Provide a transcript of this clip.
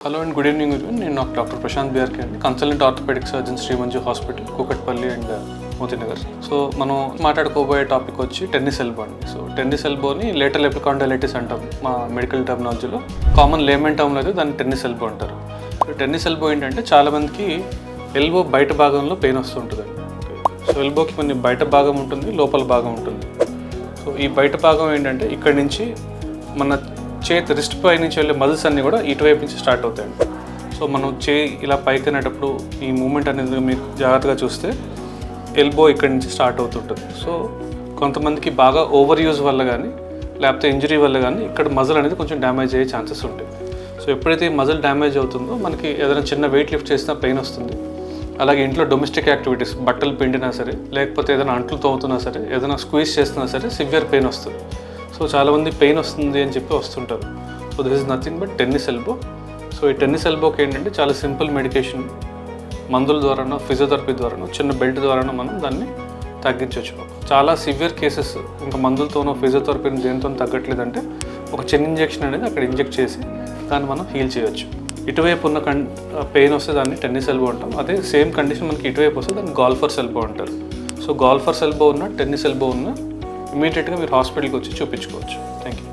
Hello and good evening everyone. నేను doctor Prashanth BRK అండి, consultant orthopaedic surgeon Srimanju hospital, Kukatpally and Motinagar. So మనం మాట్లాడుకోబోయే topic వచ్చి టెన్నిస్ ఎల్బో అండి. సో టెన్నిస్ ఎల్బోని లేటరల్ ఎపికాండైలైటిస్ అంటాం మా మెడికల్ టర్మినాలజీలో. కామన్ లేమన్ టర్మ్లో అయితే దాన్ని టెన్నిస్ ఎల్బో అంటారు. సో టెన్నిస్ ఎల్బో ఏంటంటే చాలామందికి ఎల్బో బయట భాగంలో పెయిన్ వస్తుంటుందండి. సో ఎల్బోకి కొన్ని బయట భాగం ఉంటుంది, లోపల భాగం ఉంటుంది. సో ఈ బయట భాగం ఏంటంటే ఇక్కడి నుంచి మన చేతి రిస్ట్ పై నుంచి వెళ్ళే మజిల్స్ అన్నీ కూడా ఇటువైపు నుంచి స్టార్ట్ అవుతాయండి. సో మనం ఇలా పైకి అనేటప్పుడు ఈ మూమెంట్ అనేది మీకు జాగ్రత్తగా చూస్తే ఎల్బో ఇక్కడి నుంచి స్టార్ట్ అవుతుంటుంది. సో కొంతమందికి బాగా ఓవర్ యూజ్ వల్ల కానీ లేకపోతే ఇంజరీ వల్ల కానీ ఇక్కడ మజిల్ అనేది కొంచెం డ్యామేజ్ అయ్యే ఛాన్సెస్ ఉంటాయి. సో ఎప్పుడైతే మజిల్ డ్యామేజ్ అవుతుందో మనకి ఏదైనా చిన్న వెయిట్ లిఫ్ట్ చేసినా పెయిన్ వస్తుంది. అలాగే ఇంట్లో డొమెస్టిక్ యాక్టివిటీస్, బట్టలు పిండినా సరే, లేకపోతే ఏదైనా అంట్లు తోముతున్నా సరే, ఏదైనా స్క్వీజ్ చేస్తున్నా సరే సివియర్ పెయిన్ వస్తుంది. సో చాలామంది పెయిన్ వస్తుంది అని చెప్పి వస్తుంటారు. So this is nothing but tennis elbow. So ఈ టెన్నిస్ ఎల్బోకి ఏంటంటే చాలా సింపుల్ మెడికేషన్, మందుల ద్వారానో ఫిజియోథెరపీ ద్వారానో చిన్న బెల్ట్ ద్వారానో మనం దాన్ని తగ్గించవచ్చు. చాలా సివియర్ కేసెస్ ఇంకా మందులతోనో ఫిజియోథెరపీని దేనితో తగ్గట్లేదంటే ఒక చిన్న ఇంజెక్షన్ అనేది అక్కడ ఇంజెక్ట్ చేసి దాన్ని మనం హీల్ చేయొచ్చు. ఇటువైపు ఉన్న పెయిన్ వస్తే దాన్ని టెన్నిస్ ఎల్బో అంటాం. అదే సేమ్ కండిషన్ మనకి ఇటువైపు వస్తే దాన్ని గాల్ఫర్స్ ఎల్బో అంటారు. సో గాల్ఫర్స్ ఎల్బో ఉన్న టెన్నిస్ ఎల్బో ఉన్న ఇమీడియట్గా మీరు హాస్పిటల్కి వచ్చి చూపించుకోవచ్చు. Thank you.